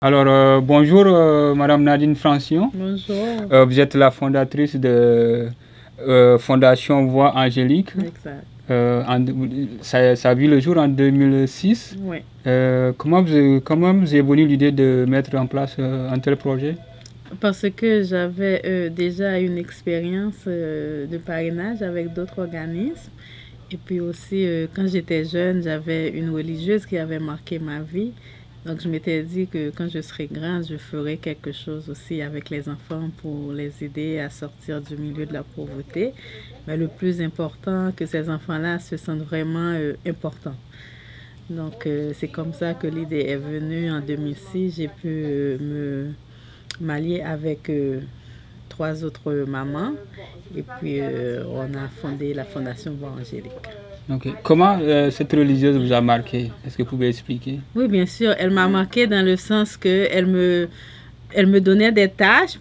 Alors, bonjour, Madame Nadine Francion. Bonjour. Vous êtes la fondatrice de Fondation Voix Angélique. Exact. Ça a vu le jour en 2006. Oui. Comment vous est venue l'idée de mettre en place un tel projet? Parce que j'avais déjà une expérience de parrainage avec d'autres organismes. Et puis aussi, quand j'étais jeune, j'avais une religieuse qui avait marqué ma vie. Donc, je m'étais dit que quand je serai grande, je ferai quelque chose aussi avec les enfants pour les aider à sortir du milieu de la pauvreté. Mais le plus important, que ces enfants-là se sentent vraiment importants. Donc, c'est comme ça que l'idée est venue en 2006. J'ai pu me m'allier avec 3 autres mamans. Et puis, on a fondé la Fondation Voix Angélique. Okay. Comment cette religieuse vous a marqué? Est-ce que vous pouvez expliquer? Oui, bien sûr. Elle m'a marqué dans le sens qu'elle elle me donnait des tâches,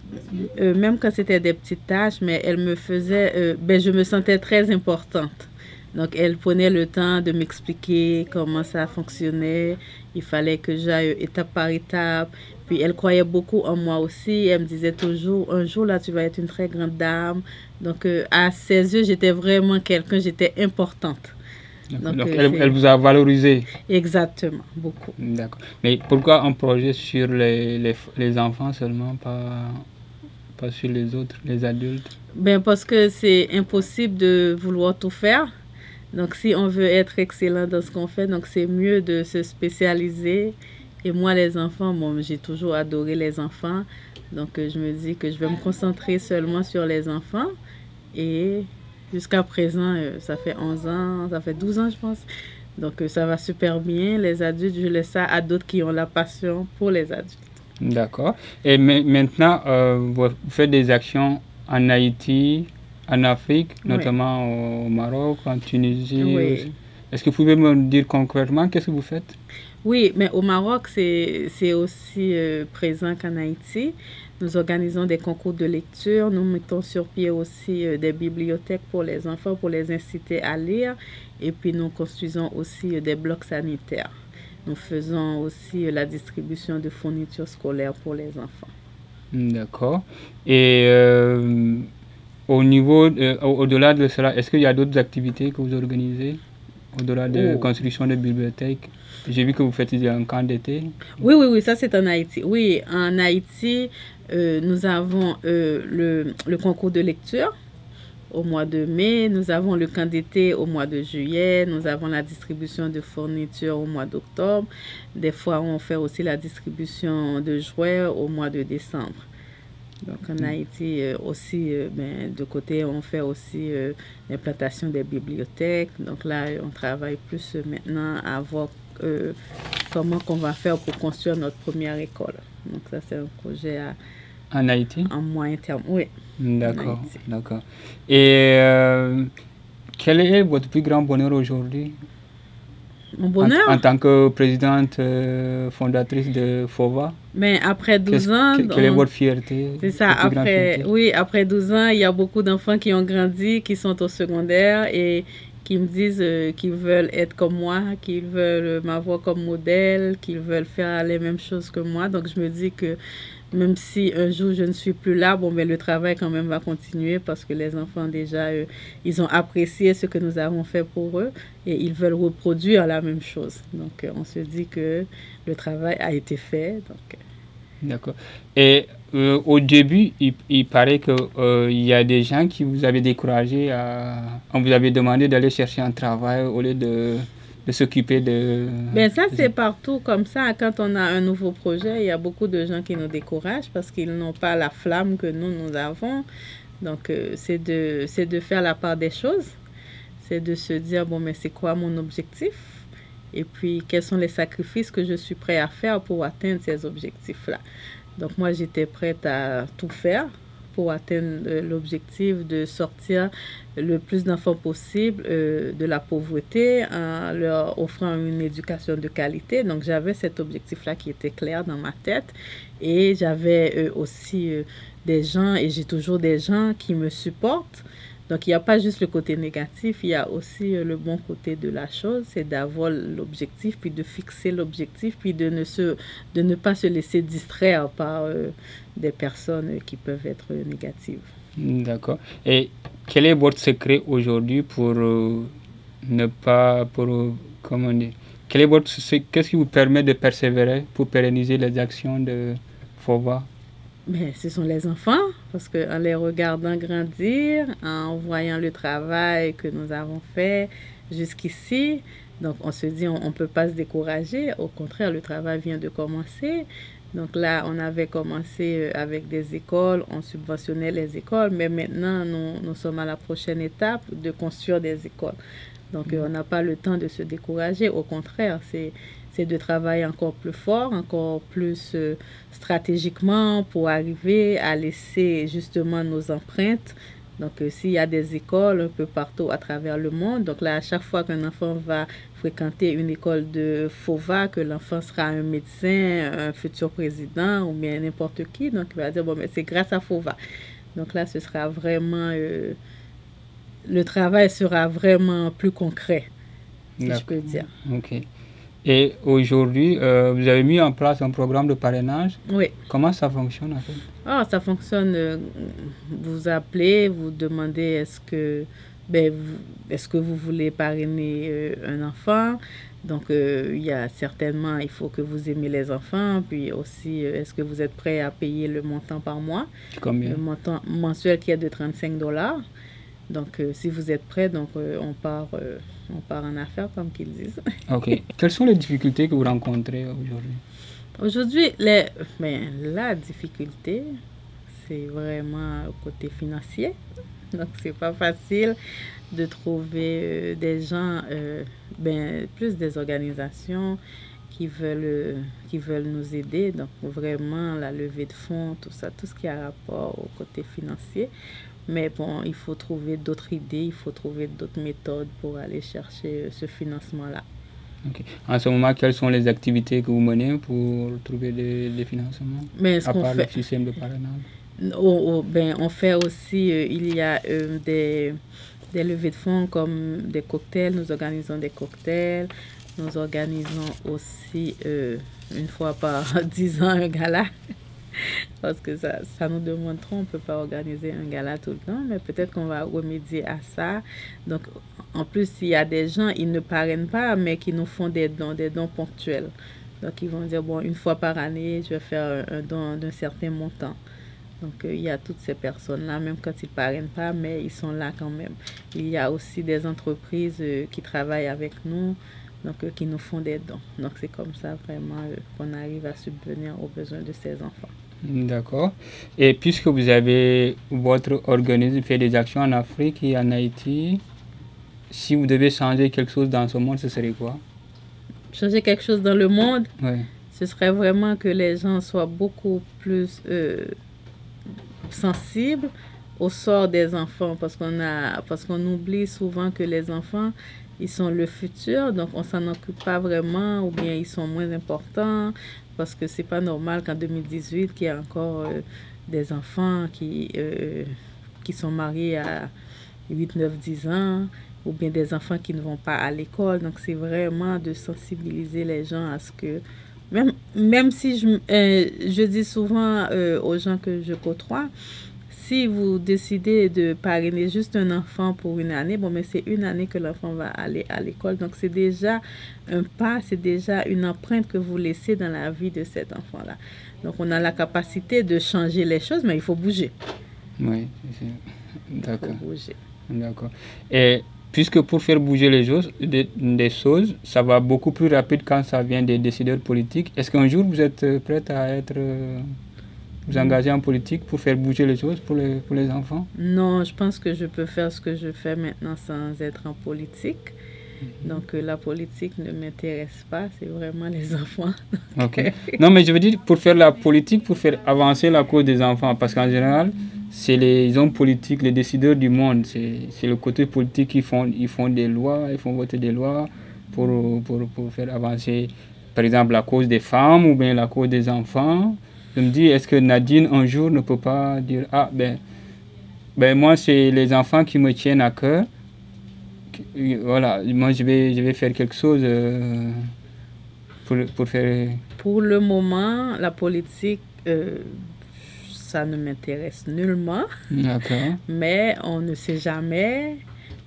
même quand c'était des petites tâches, mais elle me faisait... je me sentais très importante. Donc, elle prenait le temps de m'expliquer comment ça fonctionnait. Il fallait que j'aille étape par étape. Puis, elle croyait beaucoup en moi aussi. Elle me disait toujours, un jour, là, tu vas être une très grande dame. Donc, à ses yeux, j'étais vraiment quelqu'un, j'étais importante. Donc elle vous a valorisé. Exactement, beaucoup. D'accord. Mais pourquoi un projet sur les enfants seulement, pas sur les autres, les adultes? Parce que c'est impossible de vouloir tout faire. Donc, si on veut être excellent dans ce qu'on fait, donc c'est mieux de se spécialiser. Et moi, les enfants, bon, j'ai toujours adoré les enfants. Donc, je me dis que je vais me concentrer seulement sur les enfants. Et jusqu'à présent, ça fait 11 ans, ça fait 12 ans, je pense. Donc, ça va super bien. Les adultes, je laisse ça à d'autres qui ont la passion pour les adultes. D'accord. Et maintenant, vous faites des actions en Haïti, en Afrique, notamment au Maroc, en Tunisie. Oui. Est-ce que vous pouvez me dire concrètement qu'est-ce que vous faites? Oui, mais au Maroc, c'est aussi présent qu'en Haïti. Nous organisons des concours de lecture. Nous mettons sur pied aussi des bibliothèques pour les enfants, pour les inciter à lire. Et puis, nous construisons aussi des blocs sanitaires. Nous faisons aussi la distribution de fournitures scolaires pour les enfants. D'accord. Et au-delà de cela, est-ce qu'il y a d'autres activités que vous organisez au-delà de construction de bibliothèques? J'ai vu que vous faites un camp d'été. Oui, ça c'est en Haïti. Oui, en Haïti, nous avons le concours de lecture au mois de mai, nous avons le camp d'été au mois de juillet, nous avons la distribution de fournitures au mois d'octobre. Des fois, on fait aussi la distribution de jouets au mois de décembre. Donc en Haïti aussi, de côté, on fait aussi l'implantation des bibliothèques. Donc là, on travaille plus maintenant à voir comment qu'on va faire pour construire notre première école. Donc ça, c'est un projet en Haïti? En moyen terme, oui. D'accord, d'accord. Et quel est votre plus grand bonheur aujourd'hui? Mon bonheur? En tant que présidente fondatrice de FOVA? Mais après 12 ans... Quelle est votre fierté? C'est ça, après 12 ans, il y a beaucoup d'enfants qui ont grandi, qui sont au secondaire et qui me disent qu'ils veulent être comme moi, qu'ils veulent m'avoir comme modèle, qu'ils veulent faire les mêmes choses que moi. Donc je me dis que même si un jour je ne suis plus là, le travail quand même va continuer parce que les enfants déjà, ils ont apprécié ce que nous avons fait pour eux et ils veulent reproduire la même chose. Donc on se dit que le travail a été fait. D'accord. Et au début, il paraît qu'il y a des gens qui vous avaient découragé, on vous avait demandé d'aller chercher un travail au lieu de s'occuper de... ça, c'est partout comme ça. Quand on a un nouveau projet, il y a beaucoup de gens qui nous découragent parce qu'ils n'ont pas la flamme que nous avons. Donc, c'est de faire la part des choses. C'est de se dire, c'est quoi mon objectif? Et puis, quels sont les sacrifices que je suis prêt à faire pour atteindre ces objectifs-là? Donc, moi, j'étais prête à tout faire pour atteindre l'objectif de sortir le plus d'enfants possible de la pauvreté en leur offrant une éducation de qualité. Donc, j'avais cet objectif-là qui était clair dans ma tête. Et j'avais aussi des gens, et j'ai toujours des gens qui me supportent. Donc, il n'y a pas juste le côté négatif, il y a aussi le bon côté de la chose, c'est d'avoir l'objectif, puis de fixer l'objectif, puis de ne pas se laisser distraire par des personnes qui peuvent être négatives. D'accord. Et quel est votre secret aujourd'hui pour ne pas, comment dire, qu'est-ce qui vous permet de persévérer pour pérenniser les actions de FOVA? Ben, ce sont les enfants, parce qu'en les regardant grandir, en voyant le travail que nous avons fait jusqu'ici, donc on se dit on ne peut pas se décourager, au contraire, le travail vient de commencer. Donc là, on avait commencé avec des écoles, on subventionnait les écoles, mais maintenant, nous sommes à la prochaine étape de construire des écoles. Donc on n'a pas le temps de se décourager, au contraire, c'est de travailler encore plus fort, encore plus stratégiquement pour arriver à laisser justement nos empreintes. Donc, s'il y a des écoles un peu partout à travers le monde, donc là, à chaque fois qu'un enfant va fréquenter une école de FOVA, que l'enfant sera un médecin, un futur président ou bien n'importe qui, donc il va dire, bon, mais c'est grâce à FOVA. Donc là, ce sera vraiment, le travail sera vraiment plus concret, si je peux dire. Ok. Et aujourd'hui, vous avez mis en place un programme de parrainage. Oui. Comment ça fonctionne en fait? Ah, ça fonctionne. Vous appelez, vous demandez est-ce que vous voulez parrainer un enfant. Donc, il faut que vous aimez les enfants. Puis aussi, est-ce que vous êtes prêt à payer le montant par mois? Combien? Le montant mensuel qui est de 35 $. Donc, si vous êtes prêt, donc on part en affaires, comme qu'ils disent. Ok. Quelles sont les difficultés que vous rencontrez aujourd'hui? Aujourd'hui, la difficulté, c'est vraiment le côté financier. Donc, c'est pas facile de trouver des gens, plus des organisations qui veulent nous aider. Donc, vraiment, la levée de fonds, tout ça, tout ce qui a rapport au côté financier. Mais bon, il faut trouver d'autres idées, il faut trouver d'autres méthodes pour aller chercher ce financement-là. Okay. En ce moment, quelles sont les activités que vous menez pour trouver des financements, à part le système de parrainage? On fait aussi, il y a des levées de fonds comme des cocktails, nous organisons des cocktails, nous organisons aussi une fois par 10 ans un gala. Parce que ça nous demande trop, on ne peut pas organiser un gala tout le temps, mais peut-être qu'on va remédier à ça. Donc, en plus, il y a des gens, ils ne parrainent pas, mais qui nous font des dons ponctuels. Donc, ils vont dire, bon, une fois par année, je vais faire un don d'un certain montant. Donc, il y a toutes ces personnes-là, même quand ils ne parrainent pas, mais ils sont là quand même. Il y a aussi des entreprises qui travaillent avec nous, donc qui nous font des dons. Donc, c'est comme ça vraiment qu'on arrive à subvenir aux besoins de ces enfants. D'accord. Et puisque vous avez, votre organisme fait des actions en Afrique et en Haïti, si vous devez changer quelque chose dans ce monde, ce serait quoi? Changer quelque chose dans le monde? Oui. Ce serait vraiment que les gens soient beaucoup plus sensibles au sort des enfants, parce qu'on oublie souvent que les enfants, ils sont le futur, donc on s'en occupe pas vraiment, ou bien ils sont moins importants, parce que c'est pas normal qu'en 2018 qu'il y ait encore des enfants qui sont mariés à 8, 9, 10 ans, ou bien des enfants qui ne vont pas à l'école. Donc c'est vraiment de sensibiliser les gens à ce que, même si je dis souvent aux gens que je côtoie, si vous décidez de parrainer juste un enfant pour une année, mais c'est une année que l'enfant va aller à l'école. Donc, c'est déjà un pas, c'est déjà une empreinte que vous laissez dans la vie de cet enfant-là. Donc, on a la capacité de changer les choses, mais il faut bouger. Oui, d'accord. Il faut bouger. D'accord. Et puisque pour faire bouger les choses, ça va beaucoup plus rapide quand ça vient des décideurs politiques, est-ce qu'un jour vous êtes prête à vous engager en politique pour faire bouger les choses pour les enfants? Non, je pense que je peux faire ce que je fais maintenant sans être en politique. Donc, la politique ne m'intéresse pas, c'est vraiment les enfants. Ok. Non, mais je veux dire, pour faire la politique, pour faire avancer la cause des enfants, parce qu'en général, c'est les hommes politiques, les décideurs du monde, c'est le côté politique qui font des lois, ils font voter des lois pour faire avancer, par exemple, la cause des femmes ou bien la cause des enfants. Je me dis, est-ce que Nadine, un jour, ne peut pas dire, Ben, moi, c'est les enfants qui me tiennent à cœur. Voilà, moi, je vais faire quelque chose pour faire... Pour le moment, la politique, ça ne m'intéresse nullement, D'accord. mais on ne sait jamais.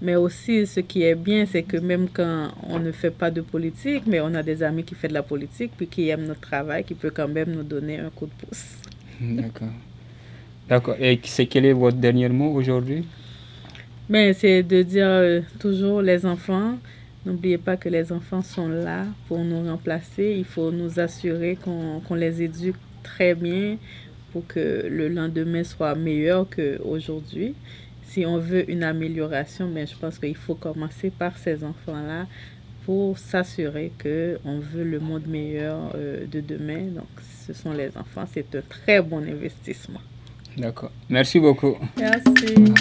Mais aussi, ce qui est bien, c'est que même quand on ne fait pas de politique, mais on a des amis qui font de la politique, puis qui aiment notre travail, qui peut quand même nous donner un coup de pouce. D'accord. D'accord. Et quel est votre dernier mot aujourd'hui? Mais c'est de dire toujours les enfants, n'oubliez pas que les enfants sont là pour nous remplacer. Il faut nous assurer qu'on les éduque très bien pour que le lendemain soit meilleur qu'aujourd'hui. Si on veut une amélioration, mais je pense qu'il faut commencer par ces enfants-là pour s'assurer qu'on veut le monde meilleur de demain. Donc, ce sont les enfants. C'est un très bon investissement. D'accord. Merci beaucoup. Merci.